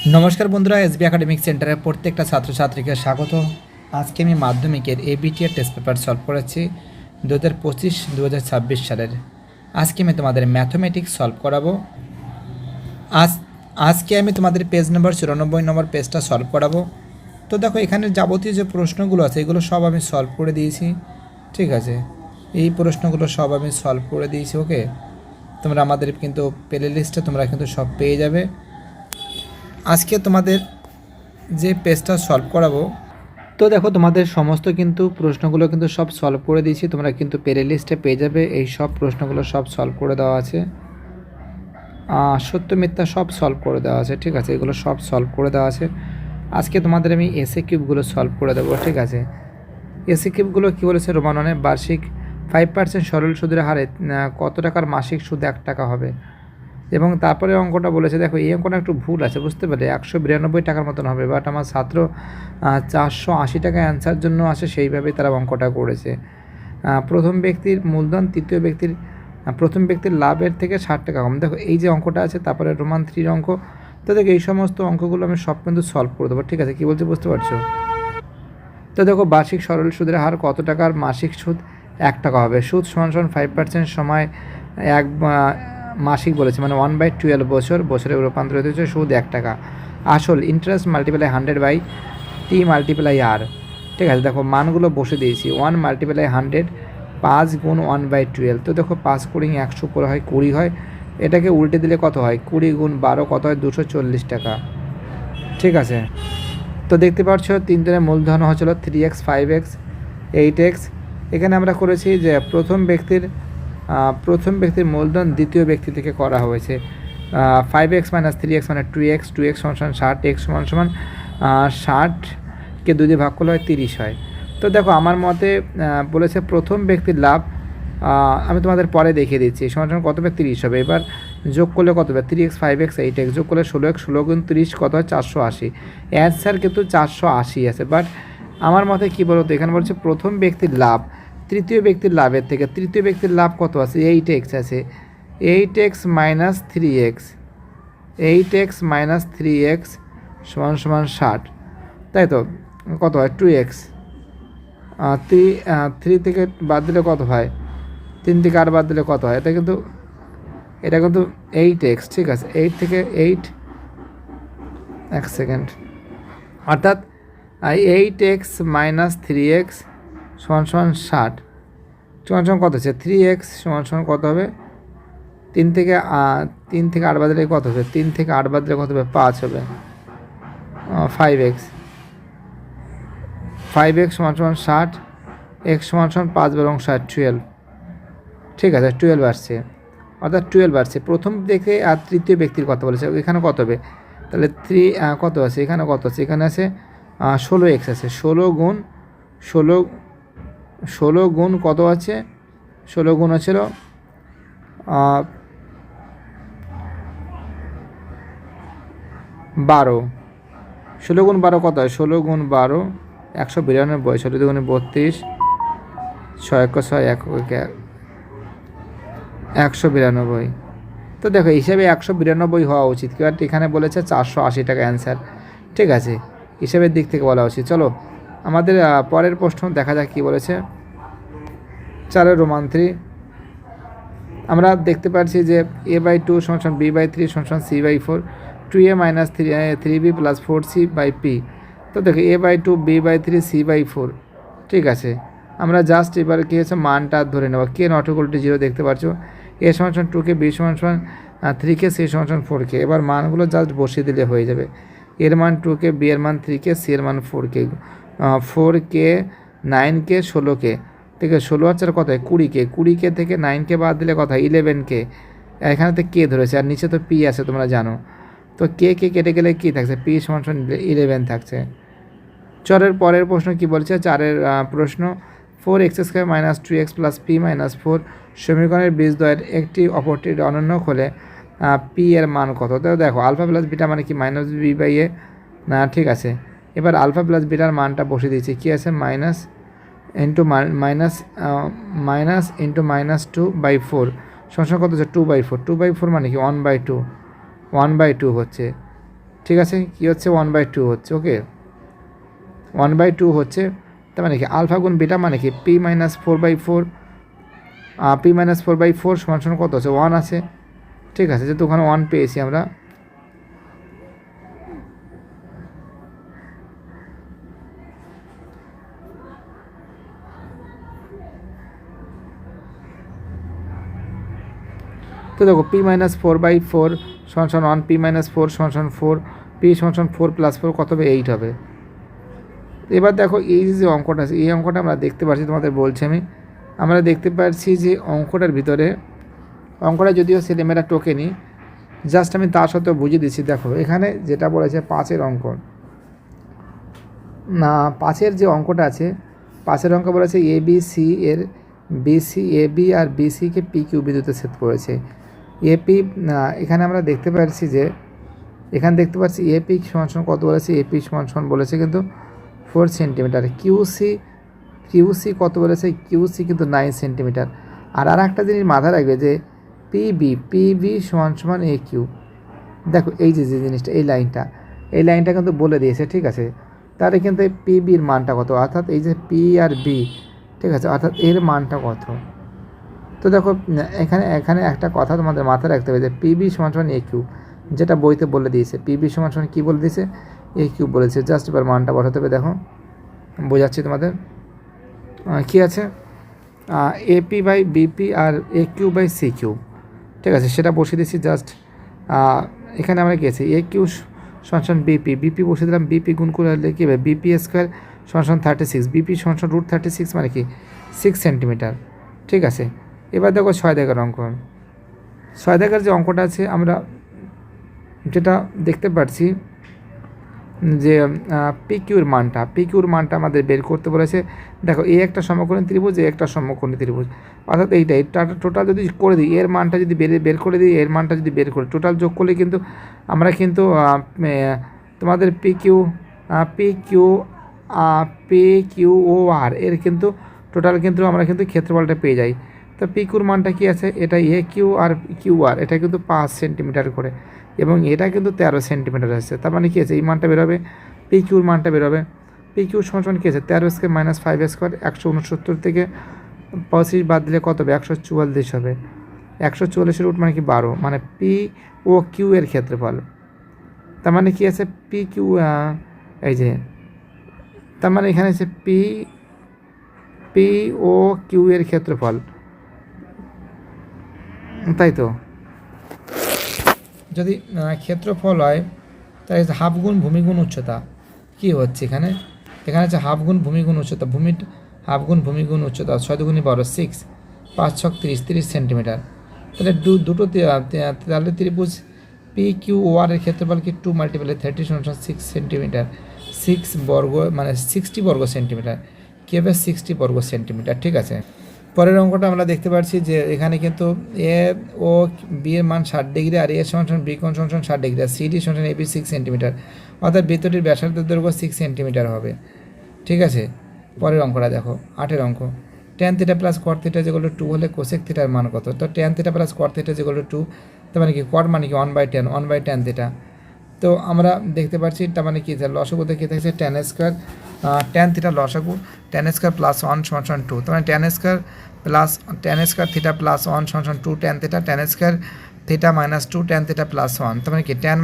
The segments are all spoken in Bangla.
নমস্কার বন্ধুরা, এসবি একাডেমিক সেন্টারের প্রত্যেকটা ছাত্রছাত্রীকে স্বাগত। আজকে আমি মাধ্যমিকের এবিটিএর টেস্ট পেপার সলভ করেছি 2025-2026 সালের। আজকে আমি তোমাদের ম্যাথমেটিক্স সলভ করাবো। আজকে আমি তোমাদের পেজ নম্বর 94 নম্বর পেজটা সলভ করাবো। তো দেখো, এখানে যাবতীয় যে প্রশ্নগুলো আছে এগুলো সব আমি সলভ করে দিয়েছি, ঠিক আছে। এই প্রশ্নগুলো সব আমি সলভ করে দিয়েছি। ওকে, তোমরা আমাদের কিন্তু প্লে লিস্টে তোমরা কিন্তু সব পেয়ে যাবে। আজকে তোমাদের যে পেজটা সলভ করাবো, তো দেখো তোমাদের সমস্ত কিন্তু প্রশ্নগুলো কিন্তু সব সলভ করে দিয়েছি, তোমরা কিন্তু প্লে লিস্টে পেয়ে যাবে। এই সব প্রশ্নগুলো সব সলভ করে দেওয়া আছে, সত্য মিথ্যা সব সলভ করে দেওয়া আছে, ঠিক আছে। এগুলো সব সলভ করে দেওয়া আছে। আজকে তোমাদের আমি এসএ কিউবগুলো সলভ করে দেবো, ঠিক আছে। এসএ কিউবগুলো কী বলেছে, রোমান 1 বার্ষিক 5% সরল সুদের হারে কত টাকার মাসিক সুদ 1 টাকা হবে। এবং তারপরে অঙ্কটা বলেছে, দেখো এই অঙ্কটা একটু ভুল আছে, বুঝতে পারলে 192 টাকার মতন হবে, বাট আমার ছাত্র 480 টাকা অ্যান্সার জন্য আসে, সেইভাবেই তারা অঙ্কটা করেছে। প্রথম ব্যক্তির মূলধন প্রথম ব্যক্তির লাভের থেকে 60 টাকা কম। দেখো এই যে অঙ্কটা আছে, তারপরে রোমান 3 অঙ্ক। তো দেখো এই সমস্ত অঙ্কগুলো আমি সব কিন্তু সলভ করে দেবো, ঠিক আছে। কী বলছে বুঝতে পারছো? তো দেখো, বার্ষিক সরল সুদের হার কত টাকার মাসিক সুদ 1 টাকা হবে। সুদ সমান 5% সময় এক মাসিক বলেছে, মানে 1/12 বছরে রূপান্তরিত হচ্ছে সুদ 1 টাকা। আসল interest multiply 100 by T multiply R, ঠিক আছে। দেখো মানগুলো বসে দিয়েছি, 1 মাল্টিপ্লাই 100, 5 গুণ 1/12। তো দেখো 5 কুড়ি 100 করে হয় 20 হয়, এটাকে উল্টে দিলে কত হয়, 20 গুণ 12 কত হয়, 240 টাকা, ঠিক আছে। তো দেখতে পাচ্ছ 3 জনের মূলধন হচ্ছিল 3x, 5x, 8x। এখানে আমরা করেছি যে প্রথম ব্যক্তির মূলধন দ্বিতীয় ব্যক্তি থেকে করা হয়েছে। 5x মাইনাস 3x মানে 2x, 2x সমান 60, x সমান 60কে 2 দিয়ে ভাগ করলে হয় 30 হয়। তো দেখো আমার মতে বলেছে প্রথম ব্যক্তির লাভ, আমি তোমাদের পরে দেখিয়ে দিচ্ছি, সমান কত হবে, 30 হবে। এবার যোগ করলে কত হবে, 3x, 5x, 8x যোগ করলে 16x, 16 গুণ 30 কত হয়, 480। অ্যান্সার কিন্তু 480 আছে। বাট আমার মতে কী বলতো, এখানে বলছে প্রথম ব্যক্তির লাভ তৃতীয় ব্যক্তির লাভের থেকে, তৃতীয় ব্যক্তির লাভ কত আছে, 8x আছে, 8x minus 3x, 8x minus 3x সমান 60, তাই তো। কত হয়, 2x, 3 থেকে বাদ দিলে কত হয়, 3 থেকে আর বাদ দিলে কত হয়, এটা কিন্তু 8x, ঠিক আছে। 8 থেকে 8, এক সেকেন্ড, অর্থাৎ 8x মাইনাস 3x সমান 60 সমান কত হচ্ছে, 3x সমান কত হবে, 3 থেকে 8 বাদ দিলে কত হবে, 3 থেকে 8 বাদ দিলে কত হবে, 5 হবে। 5x সমান 60, x সমান 5 এবং 60, 12, ঠিক আছে। 12 আসছে, অর্থাৎ 12 আসছে প্রথম দেখে। আর তৃতীয় ব্যক্তির কথা বলেছে, এখানে কত হবে, তাহলে 3 কত আছে, এখানে কত আছে, এখানে আছে 16x আছে, 16 গুণ কত আছে, 16 গুণ হচ্ছিল 12, 16 গুণ 12 কত হয়, 16 গুণ 12 192, 16 দুগুণে 32, 6 1 6 1 192। তো দেখো হিসাবে 192 হওয়া উচিত, বাট এখানে বলেছে 480 টাকা অ্যান্সার, ঠিক আছে। হিসাবের দিক থেকে বলা উচিত। চলো আমাদের পরের প্রশ্ন দেখা যাক কী বলেছে। 4 রোমান 3 আমরা দেখতে পাচ্ছি যে a/2 সমান b/3 সমান c/4, 2a minus 3b plus 4c/p। তো দেখো a/2, b/3, c/4, ঠিক আছে। আমরা জাস্ট এবার কী হচ্ছে মানটা ধরে নেব, কে নট ইকুয়াল টু 0 দেখতে পাচ্ছ, a সমান 2কে, b সমান 3কে, c সমান 4কে। এবার মানগুলো জাস্ট বসিয়ে দিলে হয়ে যাবে, এর মান 2কে, b এর মান 3কে, c এর মান 4কে, 4কে, 9কে, 16কে, ঠিক আছে। 16 হচ্ছে কত হয়, 20কে, 20কে থেকে 9কে বাদ দিলে কত হয়, 11কে। এখানে তো কে ধরেছে, আর নিচে তো পি আছে তোমরা জানো। তো কে কেটে গেলে কী থাকছে, পি সমান 11 থাকছে। চরের পরের প্রশ্ন কি বলছে, 4 প্রশ্ন, 4x² minus 2x plus p minus 4 সমীকরণের বীজদ্বয়ের একটি অপরটির অনন্য হলে পি এর মান কত। তো দেখো আলফা প্লাস বিটা মানে কি, মাইনাস b/a, না, ঠিক আছে। এবার আলফা প্লাস বিটার মানটা বসে দিয়েছি, কী আছে, মাইনাস ইন্টু মাইনাস 2/4 সংখ্যা কত হচ্ছে, 2/4, 2/4 মানে কি 1/2 হচ্ছে, ঠিক আছে, কী হচ্ছে 1/2 হচ্ছে, ওকে 1/2 হচ্ছে। তার মানে কি আলফা গুণ বিটা মানে কি P-4/4, P-4/4 সমান সমান কত আছে 1 আছে, ঠিক আছে, যেহেতু ওখানে 1 পেয়েছি আমরা। তো দেখো P-4/4 সমান সমান 1, P-4 সমান সমান 4, P সমান সমান 4 + 4 কত হবে 8 হবে। এবার দেখো এই যে অঙ্কটা আছে, এই অঙ্কটা আমরা দেখতে পাচ্ছি, তোমাদের বলছি আমরা দেখতে পাচ্ছি যে অঙ্কটার ভিতরে, অঙ্কটা যদিও ছেলেমেয়েরা টোকেনি, জাস্ট আমি তার সত্ত্বেও বুঝিয়ে দিচ্ছি। দেখো এখানে যেটা বলেছে 5-এর অঙ্ক, না 5-এর যে অঙ্কটা আছে, 5-এর অঙ্ক বলেছে ABC এর BC, AB আর BCকে PQ বিন্দুতে ছেদ করেছে। এপি এখানে আমরা দেখতে পাচ্ছি যে এখানে দেখতে পাচ্ছি এপি সমান সমান কত বলেছে, এপি সমান সমান বলেছে কিন্তু 4 সেন্টিমিটার। কিউসি কত বলেছে, কিউসি কিন্তু 9 সেন্টিমিটার। আর একটা জিনিস মাথায় রাখবে যে পিবি সমান সমান এ কিউ। দেখো এই যে জিনিসটা, এই লাইনটা কিন্তু বলে দিয়েছে, ঠিক আছে। তাহলে কিন্তু এই পিবির মানটা কত, অর্থাৎ এই যে পি আর বি, ঠিক আছে, অর্থাৎ এর মানটা কত। তো দেখো এখানে একটা কথা তোমাদের মাথায় রাখতে হবে যে পিবি সমান সমান এ কিউ, যেটা বইতে বলে দিয়েছে। পিবি সমান সমান কী বলে দিয়েছে, এ কিউ বলেছে। জাস্ট এবার মানটা বসাতে হবে। দেখো বোঝাচ্ছি তোমাদের, কী আছে AP/BP আর AQ/CQ, ঠিক আছে, সেটা বসিয়ে দিচ্ছি। জাস্ট এখানে আমরা কী আছে AQ সমান সমান বিপি বসিয়ে দিলাম। বিপি গুণ করে হলে কী হবে BP² সমান সমান 36, বিপি সমান সমান √36 মানে কি 6 সেন্টিমিটার, ঠিক আছে। এবার দেখো 6 দাগের অঙ্ক। 6 দাগের যে অঙ্কটা আছে আমরা যেটা দেখতে পাচ্ছি যে পিকিউর মানটা আমাদের বের করতে বলেছে। দেখো এ একটা সমকোণী ত্রিভুজ, এ একটা সমকোণী ত্রিভুজ, অর্থাৎ এইটাই টোটাল যদি করে দিই, এর মানটা যদি বের করে দিই, এর মানটা যদি বের করি, টোটাল যোগ করলে কিন্তু আমরা কিন্তু তোমাদের PQOR এর কিন্তু টোটাল কিন্তু আমরা কিন্তু ক্ষেত্রফলটা পেয়ে যাই। তো পিকিউর মানটা কি আছে, এটা AQ আর QR, এটা কিন্তু 5 সেন্টিমিটার করে, এবং এটা কিন্তু 13 সেন্টিমিটার আছে। তার মানে কী আছে, এই মানটা বেরোবে, পিকিউর মানটা বেরোবে। পিকিউ সমান সমান কী আছে 13² - 5², 169 থেকে 25 বাদ দিলে কত হবে 144 হবে। 144-এর রুট মানে কি 12, মানে POQ এর ক্ষেত্রফল। তার মানে কী আছে PQ, এই যে তার মানে এখানে আছে POQ এর ক্ষেত্রফল, তাই তো। যদি ক্ষেত্রফল হয় তাহলে হাফ গুণ ভূমি গুণ উচ্চতা, কী হচ্ছে এখানে হচ্ছে হাফ গুণ ভূমি গুণ উচ্চতা, হাফ গুণ ভূমি গুণ উচ্চতা, 6 দুগুণে 12, 6, 5 6 30 সেন্টিমিটার। তাহলে দুটো তাহলে ত্রিভুজ PQOR এর ক্ষেত্রফল কি 2 × 30 = 6 সেন্টিমিটার, 6 বর্গ মানে 60 বর্গ সেন্টিমিটার, কী হবে 60 বর্গ সেন্টিমিটার, ঠিক আছে। পরের অঙ্কটা আমরা দেখতে পাচ্ছি যে এখানে কিন্তু এ ও বি এর মান 60 ডিগ্রি, আর এ সমান সমান বি কোণ সমান সমান 60 ডিগ্রি, আর সিডি সমান এবি 6 সেন্টিমিটার, অর্থাৎ বৃত্তটির ব্যাসার্ধের দৈর্ঘ্য 6 সেন্টিমিটার হবে, ঠিক আছে। পরের অঙ্কটা দেখো 8-এর অঙ্ক। tan θ + cot θ = 2 হলে cosec θ এর মান কত। তো tan θ + cot θ = 2, তার মানে কি cot মানে কি 1/tan θ। তো আমরা দেখতে পাচ্ছি তার মানে কি লসাগু দেখে থাকছে tan² tan θ লসাগু tan² + 1 = 2, তার মানে tan² θ + 1 = 2 tan θ, tan² θ - 2 tan θ + 1, তার মানে কি tan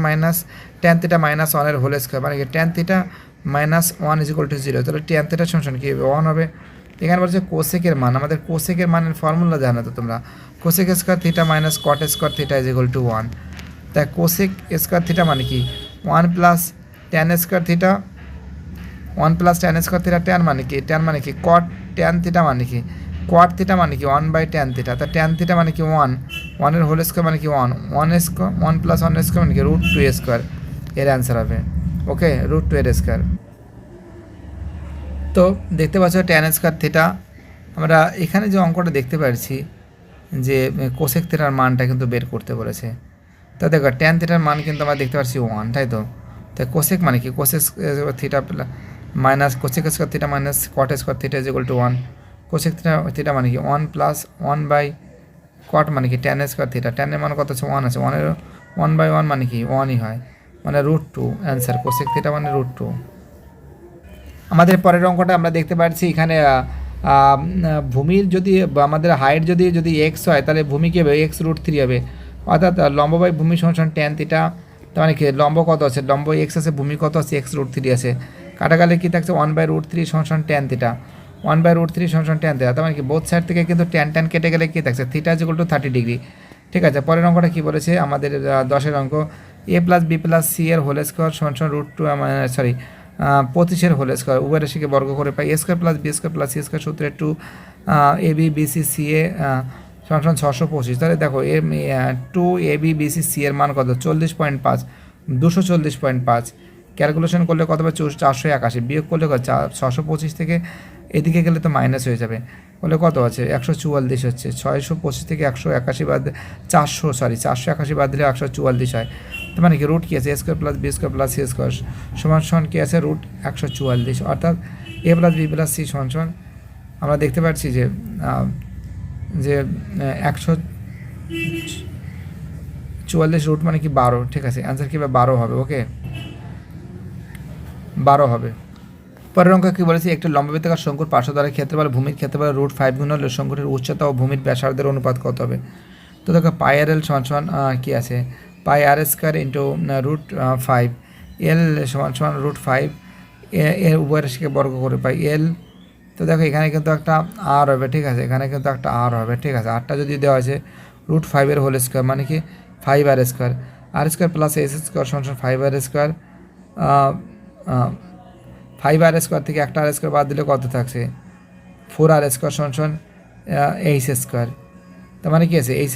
θ - 1 এর হোল স্কয়ার, মানে কি tan θ - 1 = 0, তাহলে tan θ সমান কি হবে 1 হবে। এখানে বলছে কোসেকের মান, আমাদের কোসেকের মানের ফর্মুলা জানো তো তোমরা, কোসেক স্কয়ার θ - cot স্কয়ার θ = 1। তাই কোসেক স্কয়ার থিটা মানে কি 1 + tan square theta, 1 + tan square theta, tan মানে কি cot tan থিটা মানে কি cot থিটা মানে কি 1/tan থিটা, তা tan থিটা মানে কি 1 এর হোল স্কয়ার মানে কি 1 স্কয়ার, 1 + 1 স্কয়ার মানে কি √2 স্কয়ার, এর অ্যান্সার হবে, ওকে, √2 এর স্কয়ার। তো দেখতে পাচ্ছ tan স্কয়ার থিটা, আমরা এখানে যে অঙ্কটা দেখতে পাচ্ছি যে কোসেক থিটার মানটা কিন্তু বের করতে বলেছে। তো দেখো tan থিটার মান কিন্তু আমরা দেখতে পাচ্ছি 1, তাই তো। তাই কোসেক মানে কি cosec theta minus cosec square theta minus cot square theta = 1, cosec theta মানে কি 1 + 1/cot মানে কি tan স্কয়ার থিটা, tan এর মান কত আছে 1 আছে, 1/1 মানে কি 1ই হয়, মানে √2 অ্যান্সার কোসেক থিটা মানে √2। আমাদের পরের অঙ্কটা আমরা দেখতে পাচ্ছি এখানে ভূমির যদি আমাদের হাইট যদি এক্স হয় তাহলে ভূমি কী হবে x√3 হবে, অর্থাৎ লম্ব বাই ভূমি সমান ট্যান থিটা। তার মানে কি লম্ব কত আছে, লম্ব এক্স আছে, ভূমি কত আছে x√3 আছে, কাটাকালে কী থাকছে 1/√3 সমান ট্যান থিটা, 1/√3 সমান ট্যান থিটা। তার মানে কি বোথ সাইড থেকে কিন্তু ট্যান কেটে গেলে কী থাকছে theta is equal to 30 degree. ঠিক আছে, পরের অঙ্কটা কী বলেছে আমাদের 10-এর অঙ্ক, a + b + c এর হোল স্কোয়ার সমান √2 সরি 25-এর হোল স্কোয়ার উভয় রাশিকে বর্গ করে পাই a² + b² + c² সূত্রে 2 ab bc ca সমান 625। তাহলে দেখো 2 ab bc c এর মান কত 40.5, 240.5। ক্যালকুলেশন করলে কত হবে 481, বিয়োগ করলে কত 625 থেকে এদিকে গেলে তো মাইনাস হয়ে যাবে, বলে কত আছে 144 হচ্ছে, 625 থেকে 181 বাদ 481 বাদ দিলে 144 হয়। তার মানে কি রুট কী আছে a² + b² + c² সমান কী আছে √144, অর্থাৎ a + b + c সমান আমরা দেখতে পাচ্ছি যে 144 রুট মানে কি 12। ঠিক আছে, অ্যান্সার কী হবে 12 হবে। ওকে 12 হবে। পরের অঙ্ক কী বলেছি, একটি লম্ববৃত্তাকার শঙ্কুর পার্শ্বদ্বারের ক্ষেত্রফল ভূমির ক্ষেত্রফল √5 গুণ হলে শঙ্কুটির উচ্চতা ও ভূমির ব্যাসার্ধের অনুপাত কত হবে। তো দেখো πr/l সমান কী আছে πr² ইন্টু √5, এল সমান √5 এর উভয় রাশিকে বর্গ করে পাই এল। তো দেখো এখানে কিন্তু একটা আর হবে, ঠিক আছে, এখানে কিন্তু একটা আর হবে, ঠিক আছে। আরটা যদি দেওয়া আছে √5 এর হোল স্কোয়ার মানে কি 5r² r² + s² সমান 5r², 5r² থেকে একটা r² বাদ দিলে কত থাকছে 4r² সমান h²। তার মানে কি আছে h²।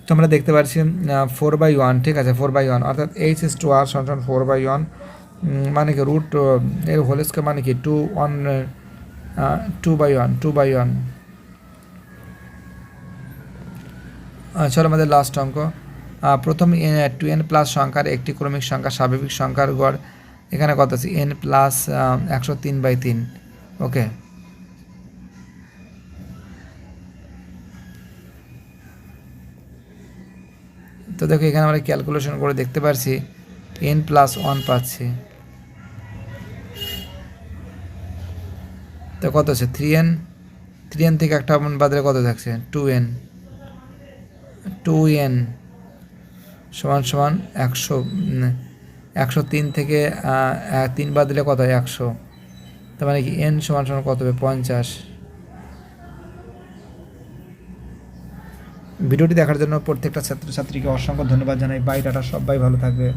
তো আমরা দেখতে পাচ্ছি 4/1, ঠিক আছে 4/1, অর্থাৎ h/r সমান 4/1 মানে কি রুট এর হোল স্কোয়ার মানে কি 2/1। চলো আমাদের লাস্ট অঙ্ক, প্রথম 2n+ সংখ্যার একটি ক্রমিক সংখ্যা স্বাভাবিক সংখ্যার গড় এখানে কত আছে n + 103/3। ওকে, তো দেখো এখানে আমরা ক্যালকুলেশন করে দেখতে পারছি n + 1 পাচ্ছি, তো কত আছে 3n থেকে একটা বাদলে কত থাকছে 2n সমান 103 থেকে 3 বাদ দিলে কত হয় 100। তার মানে কি n সমান কত হবে 50। ভিডিওটি দেখার জন্য প্রত্যেকটা ছাত্রছাত্রীকে অসংখ্য ধন্যবাদ জানাই। বাই টাটা, সবাই ভালো থাকবে।